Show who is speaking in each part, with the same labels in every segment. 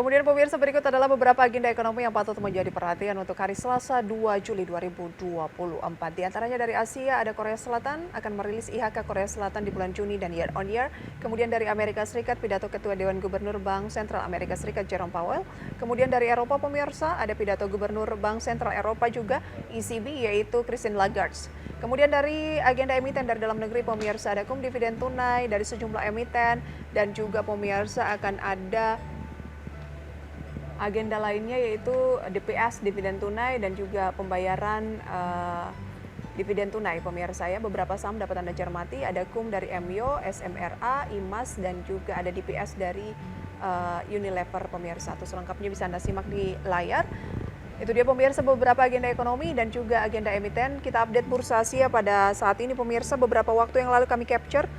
Speaker 1: Kemudian pemirsa berikut adalah beberapa agenda ekonomi yang patut menjadi perhatian untuk hari Selasa 2 Juli 2024. Di antaranya dari Asia ada Korea Selatan akan merilis IHK Korea Selatan di bulan Juni dan year on year. Kemudian dari Amerika Serikat pidato Ketua Dewan Gubernur Bank Sentral Amerika Serikat Jerome Powell. Kemudian dari Eropa pemirsa ada pidato Gubernur Bank Sentral Eropa juga ECB yaitu Christine Lagarde. Kemudian dari agenda emiten dari dalam negeri pemirsa ada dividen tunai dari sejumlah emiten dan juga pemirsa akan ada agenda lainnya yaitu DPS, dividen tunai dan juga pembayaran dividen tunai pemirsa ya. Beberapa saham dapat Anda cermati, ada dari MYO, SMRA, IMAS dan juga ada DPS dari Unilever pemirsa. Atau selengkapnya bisa Anda simak di layar. Itu dia pemirsa beberapa agenda ekonomi dan juga agenda emiten. Kita update Bursa Asia pada saat ini pemirsa. Beberapa waktu yang lalu kami capture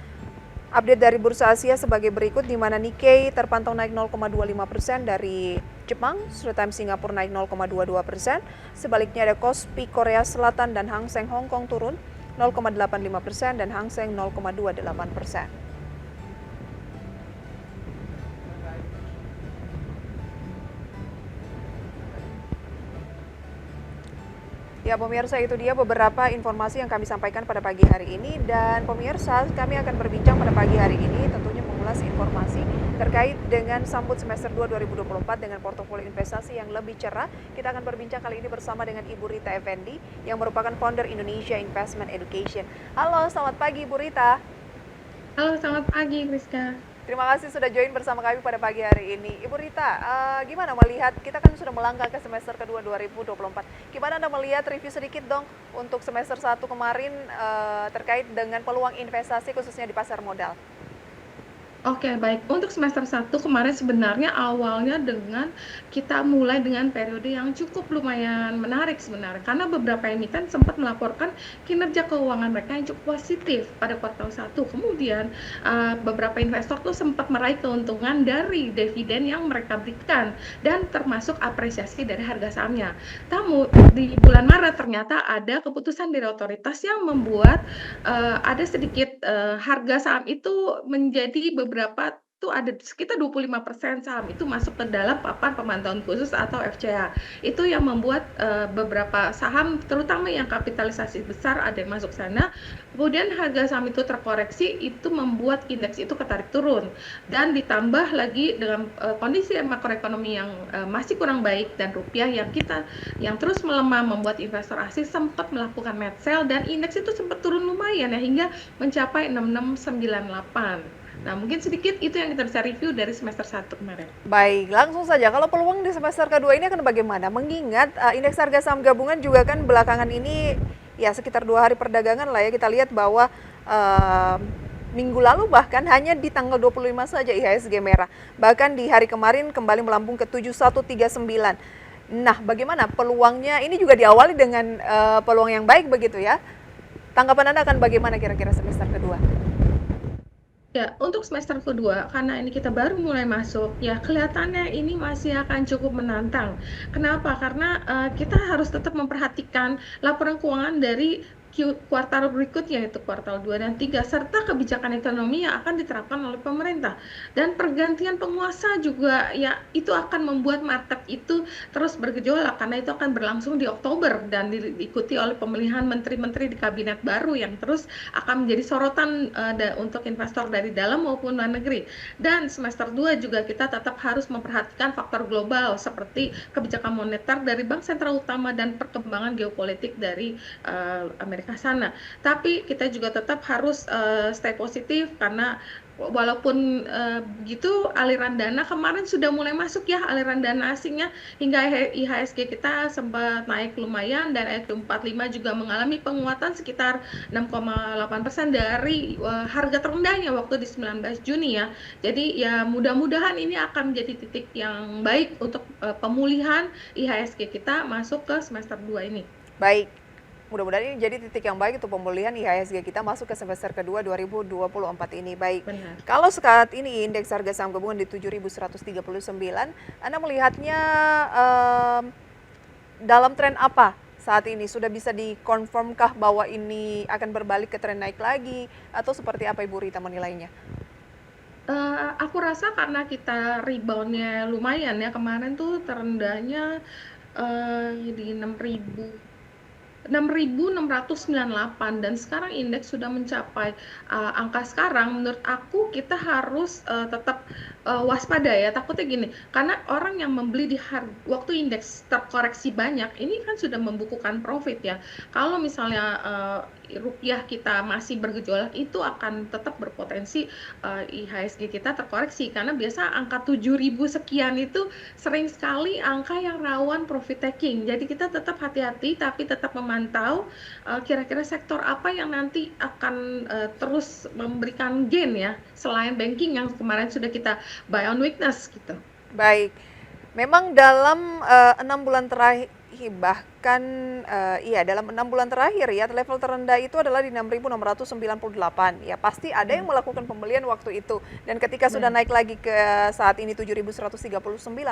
Speaker 1: update dari Bursa Asia sebagai berikut, di mana Nikkei terpantau naik 0,25% dari Jepang, Straits Times Singapura naik 0,22%. Sebaliknya ada Kospi Korea Selatan dan Hang Seng Hong Kong turun 0,85% dan Hang Seng 0,28%. Ya pemirsa, itu dia beberapa informasi yang kami sampaikan pada pagi hari ini. Dan pemirsa, kami akan berbincang pada pagi hari ini tentunya mengulas informasi terkait dengan sambut semester 2 2024 dengan portofolio investasi yang lebih cerah. Kita akan berbincang kali ini bersama dengan Ibu Rita Effendi yang merupakan founder Indonesia Investment Education. Halo, selamat pagi Ibu Rita.
Speaker 2: Halo, selamat pagi, Priska.
Speaker 1: Terima kasih sudah join bersama kami pada pagi hari ini. Ibu Rita, gimana melihat, kita kan sudah melangkah ke semester kedua 2024. Gimana Anda melihat, review sedikit dong untuk semester 1 kemarin terkait dengan peluang investasi khususnya di pasar modal?
Speaker 2: Oke, baik. Untuk semester 1 kemarin sebenarnya awalnya dengan kita mulai dengan periode yang cukup lumayan menarik sebenarnya. Karena beberapa emiten sempat melaporkan kinerja keuangan mereka yang cukup positif pada kuartal 1. Kemudian beberapa investor tuh sempat meraih keuntungan dari dividen yang mereka berikan dan termasuk apresiasi dari harga sahamnya. Namun di bulan Maret ternyata ada keputusan dari otoritas yang membuat ada sedikit harga saham itu menjadi beberapa tuh ada sekitar 25% saham itu masuk ke dalam papan pemantauan khusus atau FCA. Itu yang membuat beberapa saham terutama yang kapitalisasi besar ada yang masuk sana. Kemudian harga saham itu terkoreksi, itu membuat indeks itu ketarik turun. Dan ditambah lagi dengan kondisi makroekonomi yang masih kurang baik dan rupiah yang terus melemah membuat investor asing sempat melakukan net sell dan indeks itu sempat turun lumayan ya hingga mencapai 6698. Nah, mungkin sedikit itu yang kita bisa review dari semester 1 kemarin.
Speaker 1: Baik, langsung saja. Kalau peluang di semester kedua ini akan bagaimana? Mengingat indeks harga saham gabungan juga kan belakangan ini ya sekitar 2 hari perdagangan lah ya, kita lihat bahwa minggu lalu bahkan hanya di tanggal 25 saja IHSG merah. Bahkan di hari kemarin kembali melambung ke 7139. Nah, bagaimana peluangnya? Ini juga diawali dengan peluang yang baik begitu ya. Tanggapan Anda akan bagaimana kira-kira semester kedua?
Speaker 2: Ya, untuk semester kedua, karena ini kita baru mulai masuk, ya kelihatannya ini masih akan cukup menantang. Kenapa? Karena kita harus tetap memperhatikan laporan keuangan dari kuartal berikutnya, yaitu kuartal 2 dan 3, serta kebijakan ekonomi yang akan diterapkan oleh pemerintah. Dan pergantian penguasa juga, ya itu akan membuat market itu terus bergejolak, karena itu akan berlangsung di Oktober dan diikuti oleh pemilihan menteri-menteri di kabinet baru yang terus akan menjadi sorotan untuk investor dari dalam maupun luar negeri. Dan semester 2 juga kita tetap harus memperhatikan faktor global seperti kebijakan moneter dari bank sentral utama dan perkembangan geopolitik dari Amerika sana. Tapi kita juga tetap harus stay positif karena walaupun begitu aliran dana kemarin sudah mulai masuk ya, aliran dana asingnya hingga IHSG kita sempat naik lumayan dan EQ45 juga mengalami penguatan sekitar 6,8% dari harga terendahnya waktu di 19 Juni ya. Jadi ya mudah-mudahan ini akan menjadi titik yang baik untuk pemulihan IHSG kita masuk ke semester 2 ini.
Speaker 1: Baik, mudah-mudahan ini jadi titik yang baik untuk pemulihan IHSG kita masuk ke semester kedua 2024 ini. Baik,
Speaker 2: Benar.
Speaker 1: kalau saat ini indeks harga saham gabungan di 7.139, Anda melihatnya dalam tren apa saat ini? Sudah bisa dikonfirmkah bahwa ini akan berbalik ke tren naik lagi? Atau seperti apa Ibu Rita menilainya?
Speaker 2: Aku rasa karena kita rebound-nya lumayan ya, kemarin tuh terendahnya, di 6.698 dan sekarang indeks sudah mencapai angka sekarang. Menurut aku kita harus tetap waspada ya, takutnya gini, karena orang yang membeli di waktu indeks terkoreksi banyak ini kan sudah membukukan profit ya. Kalau misalnya rupiah kita masih bergejolak, itu akan tetap berpotensi IHSG kita terkoreksi, karena biasa angka 7.000 sekian itu sering sekali angka yang rawan profit taking. Jadi kita tetap hati-hati tapi tetap memantau kira-kira sektor apa yang nanti akan terus memberikan gain ya, selain banking yang kemarin sudah kita buy on weakness gitu.
Speaker 1: Baik, memang dalam 6 bulan terakhir, bahkan iya dalam 6 bulan terakhir ya level terendah itu adalah di 6.698. Ya pasti ada yang melakukan pembelian waktu itu, dan ketika sudah naik lagi ke saat ini 7.139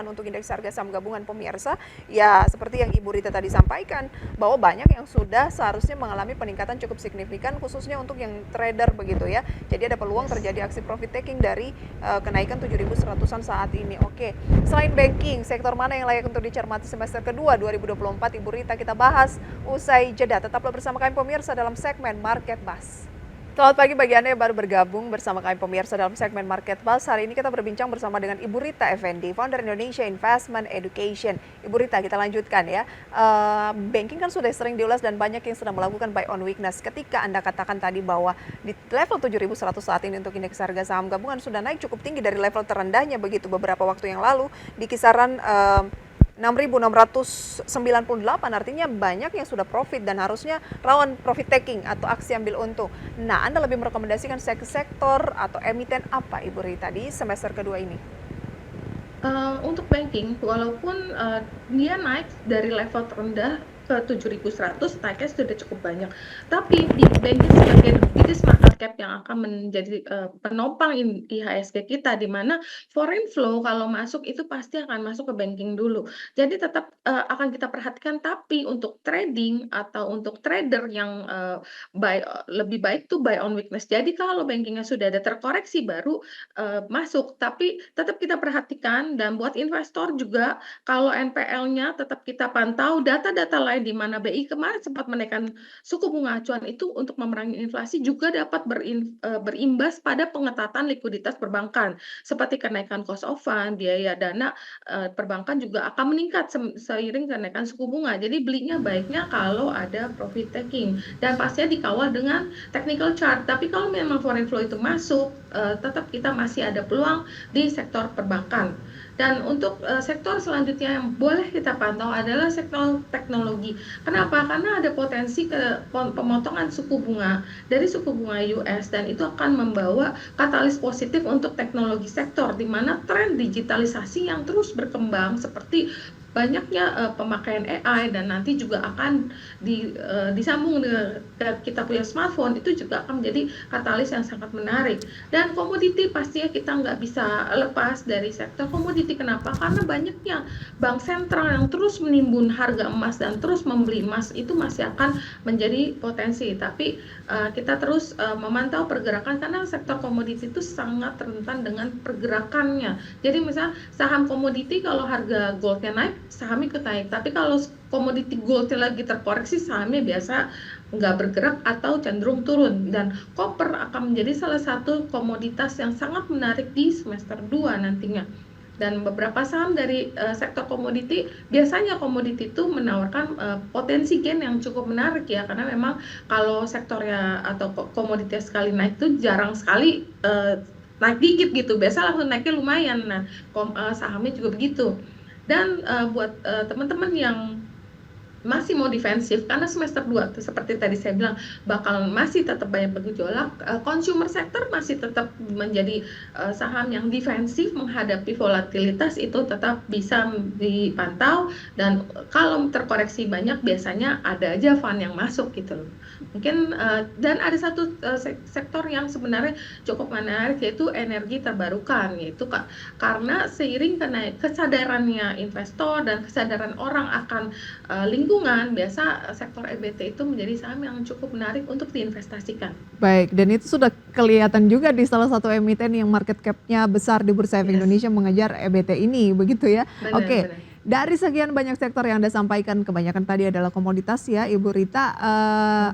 Speaker 1: untuk indeks harga saham gabungan pemirsa, ya seperti yang Ibu Rita tadi sampaikan bahwa banyak yang sudah seharusnya mengalami peningkatan cukup signifikan, khususnya untuk yang trader begitu ya. Jadi ada peluang terjadi aksi profit taking dari kenaikan 7.100-an saat ini. Oke, selain banking, sektor mana yang layak untuk dicermati semester kedua 2024, Ibu Rita? Kita bahas usai jeda. Tetaplah bersama kami pemirsa dalam segmen Market Buzz. Selamat pagi bagi Anda yang baru bergabung bersama kami pemirsa dalam segmen Market Buzz. Hari ini kita berbincang bersama dengan Ibu Rita Effendi, founder Indonesia Investment Education. Ibu Rita, kita lanjutkan ya. Banking kan sudah sering diulas dan banyak yang sudah melakukan buy on weakness. Ketika Anda katakan tadi bahwa di level 7.100 saat ini untuk indeks harga saham gabungan sudah naik cukup tinggi dari level terendahnya begitu beberapa waktu yang lalu di kisaran 6.698, artinya banyak yang sudah profit dan harusnya rawan profit taking atau aksi ambil untung. Nah, Anda lebih merekomendasikan sektor atau emiten apa, Ibu Rita, di semester kedua ini?
Speaker 2: Untuk banking, walaupun dia naik dari level terendah ke 7.100, naiknya sudah cukup banyak. Tapi di banking sebagai biggest market cap yang akan menjadi penopang IHSG kita, di mana foreign flow kalau masuk itu pasti akan masuk ke banking dulu. Jadi tetap akan kita perhatikan, tapi untuk trading atau untuk trader yang lebih baik tuh buy on weakness. Jadi kalau bankingnya sudah ada terkoreksi baru masuk, tapi tetap kita perhatikan, dan buat investor juga kalau NPL-nya tetap kita pantau, data-data lain di mana BI kemarin sempat menaikkan suku bunga acuan itu untuk memerangi inflasi juga dapat berimbas pada pengetatan likuiditas perbankan, seperti kenaikan cost of fund, biaya dana perbankan juga akan meningkat seiring kenaikan suku bunga. Jadi belinya baiknya kalau ada profit taking dan pastinya dikawal dengan technical chart. Tapi kalau memang foreign flow itu masuk, tetap kita masih ada peluang di sektor perbankan. Dan untuk sektor selanjutnya yang boleh kita pantau adalah sektor teknologi. Kenapa? Karena ada potensi pemotongan suku bunga dari suku bunga US, dan itu akan membawa katalis positif untuk teknologi sektor, di mana tren digitalisasi yang terus berkembang seperti banyaknya pemakaian AI, dan nanti juga akan disambung dengan kita punya smartphone, itu juga akan menjadi katalis yang sangat menarik. Dan komoditi pastinya kita nggak bisa lepas dari sektor komoditi. Kenapa? Karena banyaknya bank sentral yang terus menimbun harga emas dan terus membeli emas, itu masih akan menjadi potensi. Tapi kita terus memantau pergerakan, karena sektor komoditi itu sangat rentan dengan pergerakannya. Jadi misalnya saham komoditi kalau harga goldnya naik, sahamnya ikut naik. Tapi kalau komoditi goldnya lagi terkoreksi, sahamnya biasa nggak bergerak atau cenderung turun. Dan copper akan menjadi salah satu komoditas yang sangat menarik di semester 2 nantinya. Dan beberapa saham dari sektor komoditi, biasanya komoditi itu menawarkan potensi gain yang cukup menarik ya, karena memang kalau sektornya atau komoditas sekali naik itu jarang sekali naik dikit gitu, biasa langsung naiknya lumayan. Nah, sahamnya juga begitu. Dan buat teman-teman yang masih mau defensif, karena semester 2 seperti tadi saya bilang bakal masih tetap banyak bergejolak, consumer sector masih tetap menjadi saham yang defensif menghadapi volatilitas, itu tetap bisa dipantau. Dan kalau terkoreksi banyak, biasanya ada aja fund yang masuk gitu loh. Mungkin dan ada satu sektor yang sebenarnya cukup menarik, yaitu energi terbarukan, yaitu karena seiring kesadarannya investor dan kesadaran orang akan lingkungan lingkungan, biasa sektor EBT itu menjadi saham yang cukup menarik untuk diinvestasikan.
Speaker 3: Baik, dan itu sudah kelihatan juga di salah satu emiten yang market cap-nya besar di Bursa Efek
Speaker 2: Yes,
Speaker 3: Indonesia mengejar EBT ini, begitu ya? Oke,
Speaker 2: benar-benar.
Speaker 3: dari sekian banyak sektor yang Anda sampaikan, kebanyakan tadi adalah komoditas ya, Ibu Rita.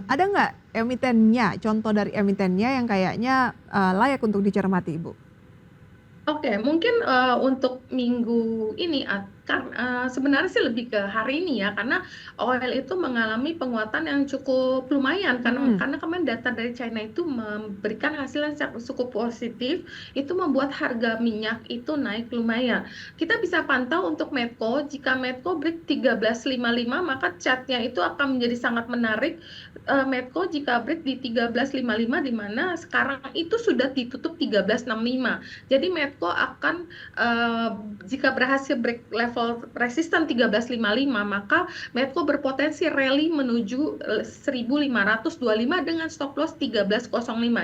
Speaker 3: Ada nggak emitennya, contoh dari emitennya yang kayaknya layak untuk dicermati, Ibu?
Speaker 2: Oke, mungkin untuk minggu ini sebenarnya sih lebih ke hari ini ya, karena oil itu mengalami penguatan yang cukup lumayan karena kemarin data dari China itu memberikan hasil yang cukup positif, itu membuat harga minyak itu naik lumayan. Kita bisa pantau untuk Medco, jika Medco break 13.55 maka chartnya itu akan menjadi sangat menarik. Medco jika break di 13.55 di mana sekarang itu sudah ditutup 13.65. Jadi Medco akan jika berhasil break level resisten 13.55 maka Medco berpotensi rally menuju 1.525 dengan stop loss 13.05.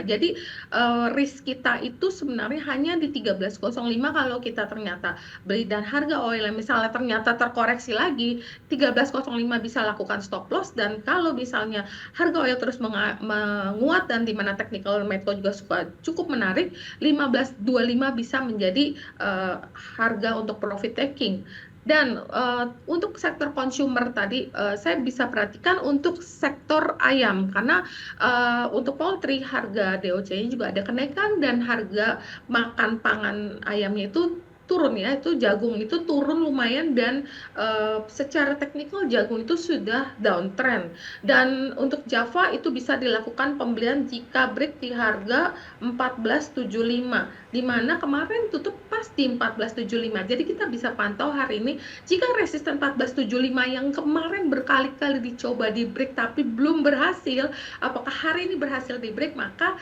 Speaker 2: Jadi risk kita itu sebenarnya hanya di 13.05 kalau kita ternyata beli dan harga oil yang misalnya ternyata terkoreksi lagi 13.05 bisa lakukan stop loss, dan kalau misalnya harga oil terus menguat dan di mana technical Medco juga cukup menarik, 15.25 bisa menjadi harga untuk profit taking. Dan untuk sektor consumer tadi saya bisa perhatikan untuk sektor ayam, karena untuk poultry harga DOC-nya juga ada kenaikan dan harga makan pangan ayamnya itu turun ya, itu jagung itu turun lumayan, dan secara teknikal jagung itu sudah downtrend. Dan untuk Java itu bisa dilakukan pembelian jika break di harga 14.75, di mana kemarin tutup pas di 14.75. Jadi kita bisa pantau hari ini jika resisten 14.75 yang kemarin berkali-kali dicoba di break tapi belum berhasil, apakah hari ini berhasil di break, maka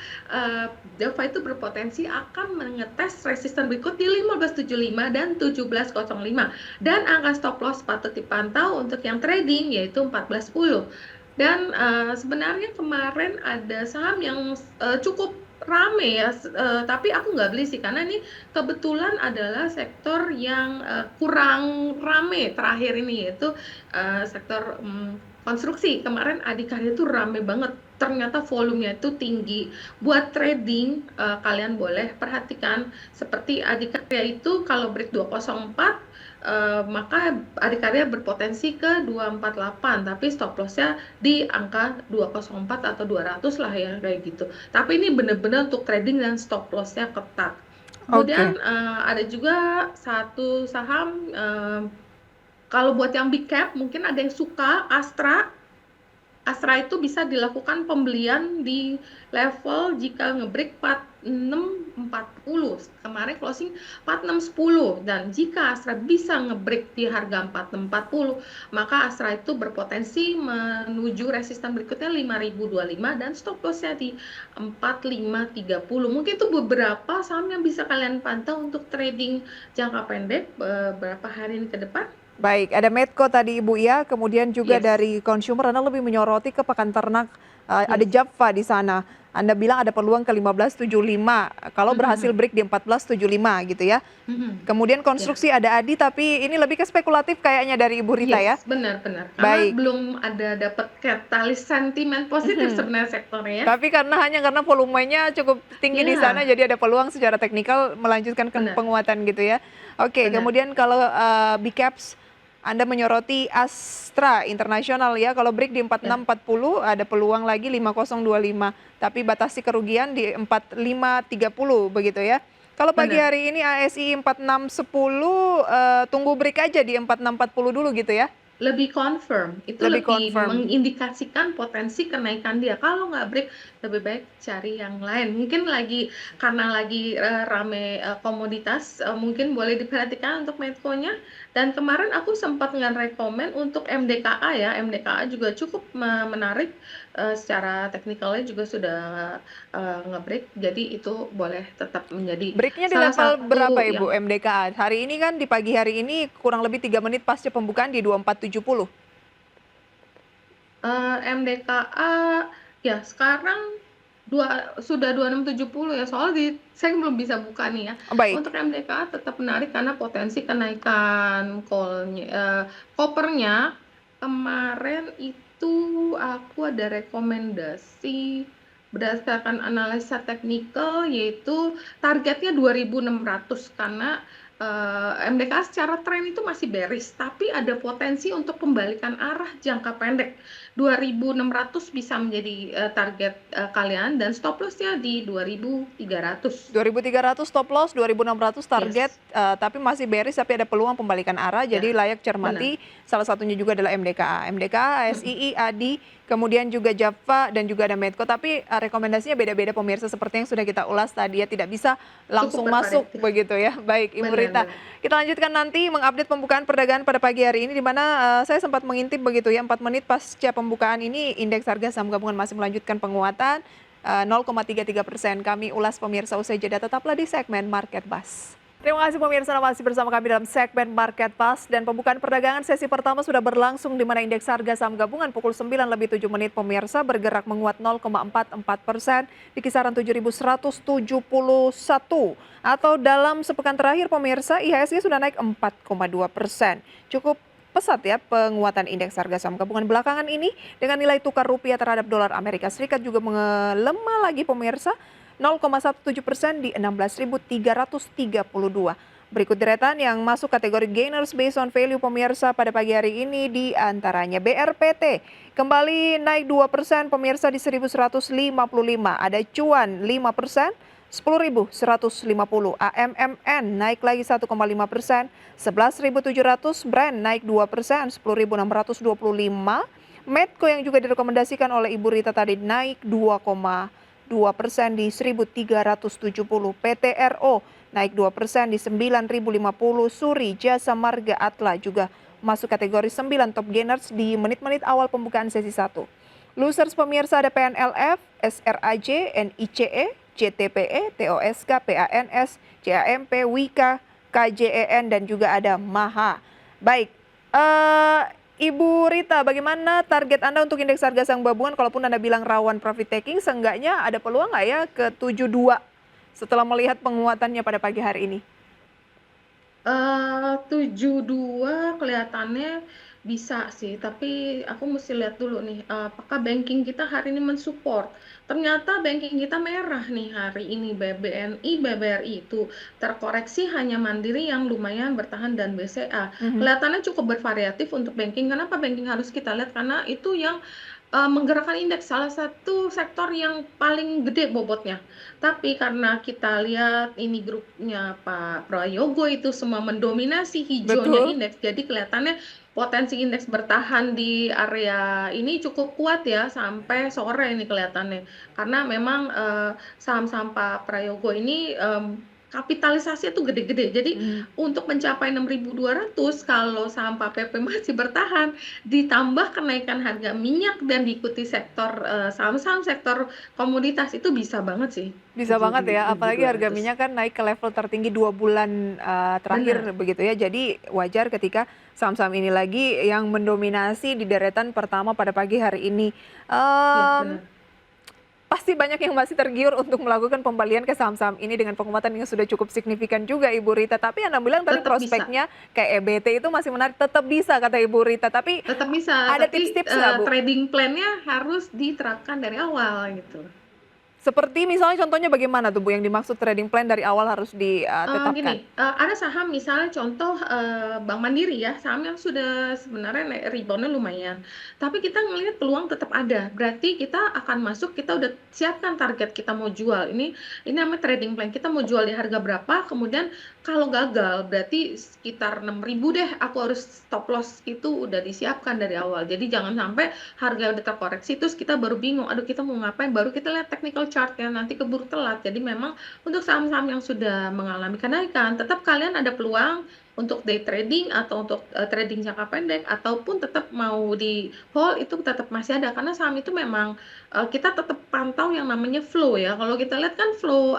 Speaker 2: Java itu berpotensi akan mengetes resisten berikut di 15.75 dan 17.05, dan angka stop loss patut dipantau untuk yang trading yaitu 14.10. Dan sebenarnya kemarin ada saham yang cukup rame ya, tapi aku nggak beli sih karena ini kebetulan adalah sektor yang kurang rame terakhir ini, yaitu sektor konstruksi. Kemarin Adikarya itu rame banget, ternyata volumenya itu tinggi. Buat trading kalian boleh perhatikan seperti Adikarya itu kalau break 204 maka Adikarya berpotensi ke 248, tapi stop lossnya di angka 204 atau 200 lah ya, kayak gitu. Tapi ini benar-benar untuk trading dan stop lossnya ketat. Kemudian ada juga satu saham, kalau buat yang big cap mungkin ada yang suka Astra. Astra itu bisa dilakukan pembelian di level jika ngebreak 46.40. Kemarin closing 46.10, dan jika Astra bisa ngebreak di harga 46.40 maka Astra itu berpotensi menuju resisten berikutnya 5.025 dan stop lossnya di 45.30. Mungkin itu beberapa saham yang bisa kalian pantau untuk trading jangka pendek beberapa hari ini ke depan.
Speaker 1: Baik, ada Medco tadi Ibu ya, kemudian juga
Speaker 2: Yes.
Speaker 1: dari consumer Anda lebih menyoroti ke pakan ternak, ada
Speaker 2: Yes.
Speaker 1: Java di sana. Anda bilang ada peluang ke 15.75 kalau berhasil break di 14.75 gitu ya. Kemudian konstruksi ada Adi, tapi ini lebih ke spekulatif kayaknya dari Ibu Rita ya.
Speaker 2: Yes, benar-benar. Karena
Speaker 1: Baik.
Speaker 2: belum ada dapat katalis sentimen positif sebenarnya sektornya ya.
Speaker 1: Tapi hanya karena volumenya cukup tinggi di
Speaker 2: Iya.
Speaker 1: sana, jadi ada peluang secara teknikal melanjutkan
Speaker 2: Benar.
Speaker 1: penguatan gitu ya. Oke,
Speaker 2: Benar.
Speaker 1: kemudian kalau big caps Anda menyoroti Astra Internasional ya, kalau break di 46.40 ada peluang lagi 5025, tapi batasi kerugian di 4530 begitu ya. Kalau pagi
Speaker 2: Benar.
Speaker 1: hari ini ASI 4610 tunggu break aja di 4640 dulu gitu ya.
Speaker 2: Lebih confirm, itu
Speaker 1: Lebih
Speaker 2: lebih
Speaker 1: confirm.
Speaker 2: mengindikasikan potensi kenaikan dia. Kalau nggak break, lebih baik cari yang lain. Mungkin karena lagi rame komoditas, mungkin boleh diperhatikan untuk Medco-nya. Dan kemarin aku sempat nge-rekomen untuk MDKA ya, MDKA juga cukup menarik, secara teknikalnya juga sudah nge-break, jadi itu boleh tetap menjadi
Speaker 1: Breaknya di
Speaker 2: salah
Speaker 1: level
Speaker 2: satu
Speaker 1: berapa
Speaker 2: yang
Speaker 1: Ibu MDKA? Hari ini kan di pagi hari ini kurang lebih 3 menit pasca pembukaan di 2470.
Speaker 2: MDKA ya sekarang sudah 2670 ya, soalnya saya belum bisa buka nih ya.
Speaker 1: Baik.
Speaker 2: Untuk MDKA tetap menarik karena potensi kenaikan kopernya Kemarin itu aku ada rekomendasi berdasarkan analisa teknikal, yaitu targetnya 2.600 karena MDKA secara tren itu masih bearish, tapi ada potensi untuk pembalikan arah jangka pendek. 2.600 bisa menjadi target kalian, dan stop lossnya di 2.300.
Speaker 1: 2.300 stop loss, 2.600 target,
Speaker 2: Yes,
Speaker 1: tapi masih bearish tapi ada peluang pembalikan arah, jadi
Speaker 2: ya,
Speaker 1: layak
Speaker 2: benar,
Speaker 1: cermati. Salah satunya juga adalah MDKA, ASII, ADI, kemudian juga Java dan juga ada Medco. Tapi rekomendasinya beda-beda pemirsa, seperti yang sudah kita ulas tadi ya, tidak bisa
Speaker 2: cukup
Speaker 1: langsung masuk
Speaker 2: bervariatif.
Speaker 1: begitu ya. Baik, Ibu Rita,
Speaker 2: Benar-benar.
Speaker 1: kita lanjutkan nanti mengupdate pembukaan perdagangan pada pagi hari ini, di mana saya sempat mengintip begitu ya, 4 menit pasca pembukaan ini indeks harga saham gabungan masih melanjutkan penguatan 0,33%. Kami ulas pemirsa usai jeda, tetaplah di segmen Market Buzz. Terima kasih pemirsa, masih bersama kami dalam segmen Market Buzz, dan pembukaan perdagangan sesi pertama sudah berlangsung, di mana indeks harga saham gabungan pukul 9:07 pemirsa bergerak menguat 0,44% di kisaran 7.171, atau dalam sepekan terakhir pemirsa IHSG sudah naik 4,2%. Cukup pesat ya penguatan indeks harga saham gabungan belakangan ini, dengan nilai tukar rupiah terhadap dolar Amerika Serikat juga melemah lagi pemirsa 0,17% di 16.332. Berikut deretan yang masuk kategori gainers based on value pemirsa pada pagi hari ini, di antaranya BRPT kembali naik 2% pemirsa di 1.155, ada cuan 5%, 10.150, AMMN naik lagi 1,5%, 11.700, Brand naik 2%, 10.625, Medco yang juga direkomendasikan oleh Ibu Rita tadi naik 2,2% di 1.370, PTRO naik 2% di 9.050, Suri Jasa Marga Atla juga masuk kategori 9 top gainers di menit-menit awal pembukaan sesi 1. Losers pemirsa ada PNLF, SRAJ, NICE, JTPE, TOSK, PANS, JAMP, Wika, KJEN, dan juga ada MAHA. Baik, Ibu Rita, bagaimana target Anda untuk indeks harga saham gabungan? Kalaupun Anda bilang rawan profit taking, seenggaknya ada peluang nggak ya ke 72 setelah melihat penguatannya pada pagi hari ini?
Speaker 2: 72 kelihatannya bisa sih, tapi aku mesti lihat dulu nih, apakah banking kita hari ini mensupport. Ternyata banking kita merah nih hari ini, BNI, BBRI itu terkoreksi, hanya Mandiri yang lumayan bertahan dan BCA. Kelihatannya cukup bervariatif untuk banking. Kenapa banking harus kita lihat? Karena itu yang menggerakkan indeks, salah satu sektor yang paling gede bobotnya. Tapi karena kita lihat ini grupnya Pak Prayogo itu semua mendominasi hijaunya
Speaker 1: Betul.
Speaker 2: indeks, jadi kelihatannya potensi indeks bertahan di area ini cukup kuat ya sampai sore ini kelihatannya. Karena memang saham-saham Pak Prayogo ini kapitalisasinya tuh gede-gede. Jadi untuk mencapai 6.200, kalau saham Pak PP masih bertahan, ditambah kenaikan harga minyak dan diikuti sektor saham-saham sektor komoditas, itu bisa banget sih
Speaker 1: Bisa banget ya, apalagi harga
Speaker 2: 7.200.
Speaker 1: minyak kan naik ke level tertinggi 2 bulan terakhir
Speaker 2: Benar,
Speaker 1: begitu ya. Jadi wajar ketika saham-saham ini lagi yang mendominasi di deretan pertama pada pagi hari ini.
Speaker 2: ya
Speaker 1: Em,
Speaker 2: benar.
Speaker 1: Pasti banyak yang masih tergiur untuk melakukan pembalian ke saham-saham ini dengan penguatan yang sudah cukup signifikan juga Ibu Rita. Tapi Anda bilang tadi
Speaker 2: Tetap bisa,
Speaker 1: prospeknya kayak EBT itu masih menarik, tetap bisa kata Ibu Rita. Tapi
Speaker 2: tetap bisa,
Speaker 1: ada
Speaker 2: tapi
Speaker 1: tips-tips nggak Bu?
Speaker 2: trading plan-nya harus diterapkan dari awal gitu.
Speaker 1: Seperti misalnya contohnya bagaimana tuh Bu, yang dimaksud trading plan dari awal harus ditetapkan?
Speaker 2: Gini, ada saham misalnya contoh Bank Mandiri ya, saham yang sudah sebenarnya rebound-nya lumayan. Tapi kita ngelihat peluang tetap ada. Berarti kita akan masuk, kita udah siapkan target kita mau jual. Ini namanya trading plan. Kita mau jual di harga berapa, kemudian kalau gagal berarti sekitar 6.000 deh, aku harus stop loss, itu udah disiapkan dari awal. Jadi jangan sampai harga udah terkoreksi terus kita baru bingung, aduh kita mau ngapain, baru kita lihat technical chart-nya, nanti keburu telat. Jadi memang untuk saham-saham yang sudah mengalami kenaikan, tetap kalian ada peluang untuk day trading atau untuk trading jangka pendek, ataupun tetap mau di hold, itu tetap masih ada. Karena saham itu memang kita tetap pantau yang namanya flow ya. Kalau kita lihat kan flow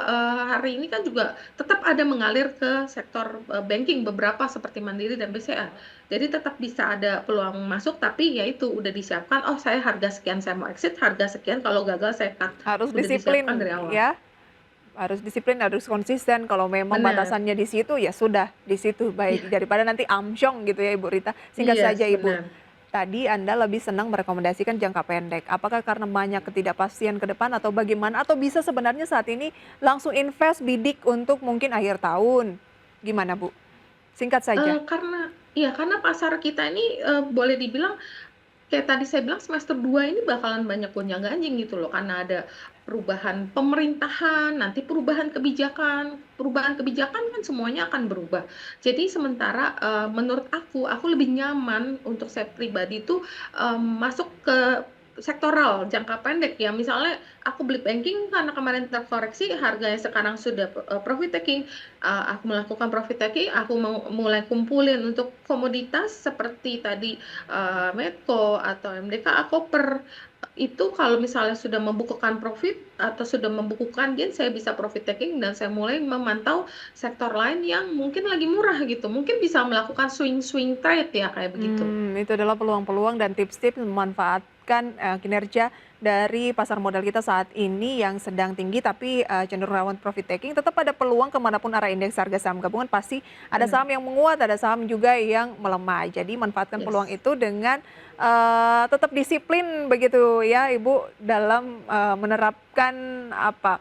Speaker 2: hari ini kan juga tetap ada mengalir ke sektor banking beberapa seperti Mandiri dan BCA. Jadi tetap bisa ada peluang masuk, tapi ya itu udah disiapkan, oh saya harga sekian saya mau exit, harga sekian kalau gagal saya cut.
Speaker 1: Harus
Speaker 2: Udah disiapkan
Speaker 1: disiplin
Speaker 2: dari awal.
Speaker 1: ya. Harus disiplin, harus konsisten. Kalau memang
Speaker 2: Benar.
Speaker 1: batasannya di situ, ya sudah di situ. Baik,
Speaker 2: Iya.
Speaker 1: daripada nanti amsyong gitu ya Ibu Rita. Singkat
Speaker 2: Yes,
Speaker 1: saja Ibu.
Speaker 2: benar.
Speaker 1: tadi Anda lebih senang merekomendasikan jangka pendek. Apakah karena banyak ketidakpastian ke depan atau bagaimana? Atau bisa sebenarnya saat ini langsung invest bidik untuk mungkin akhir tahun? Gimana Bu? Singkat saja.
Speaker 2: Karena pasar kita ini, boleh dibilang kayak tadi saya bilang semester 2 ini bakalan banyak gonjang-ganjing gitu loh, karena ada perubahan pemerintahan, nanti perubahan kebijakan kan semuanya akan berubah. Jadi sementara, menurut aku lebih nyaman untuk saya pribadi itu, masuk ke sektoral jangka pendek ya. Misalnya aku beli banking karena kemarin terkoreksi, harganya sekarang sudah, profit taking, aku melakukan profit taking, aku mau mulai kumpulin untuk komoditas seperti tadi Medco atau MDKA Koper, itu kalau misalnya sudah membukukan profit atau sudah membukukan gain, saya bisa profit taking dan saya mulai memantau sektor lain yang mungkin lagi murah gitu. Mungkin bisa melakukan swing trade ya kayak begitu.
Speaker 1: Itu adalah peluang-peluang dan tips-tips memanfaatkan kinerja dari pasar modal kita saat ini yang sedang tinggi tapi cenderung rawan profit taking. Tetap ada peluang kemanapun arah indeks harga saham gabungan, pasti ada
Speaker 2: Benar,
Speaker 1: saham yang menguat, ada saham juga yang melemah. Jadi manfaatkan peluang
Speaker 2: yes.
Speaker 1: itu dengan tetap disiplin begitu ya Ibu dalam menerapkan apa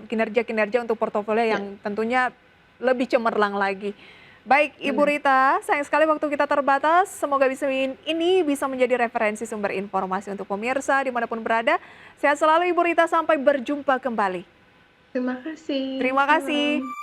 Speaker 1: kinerja-kinerja untuk portofolio
Speaker 2: Ya,
Speaker 1: yang tentunya lebih cemerlang lagi. Baik, Ibu
Speaker 2: benar.
Speaker 1: Rita, sayang sekali waktu kita terbatas. Semoga ini bisa menjadi referensi sumber informasi untuk pemirsa dimanapun berada. Sehat selalu Ibu Rita, sampai berjumpa kembali.
Speaker 2: Terima kasih.
Speaker 1: Terima kasih.
Speaker 2: Salam.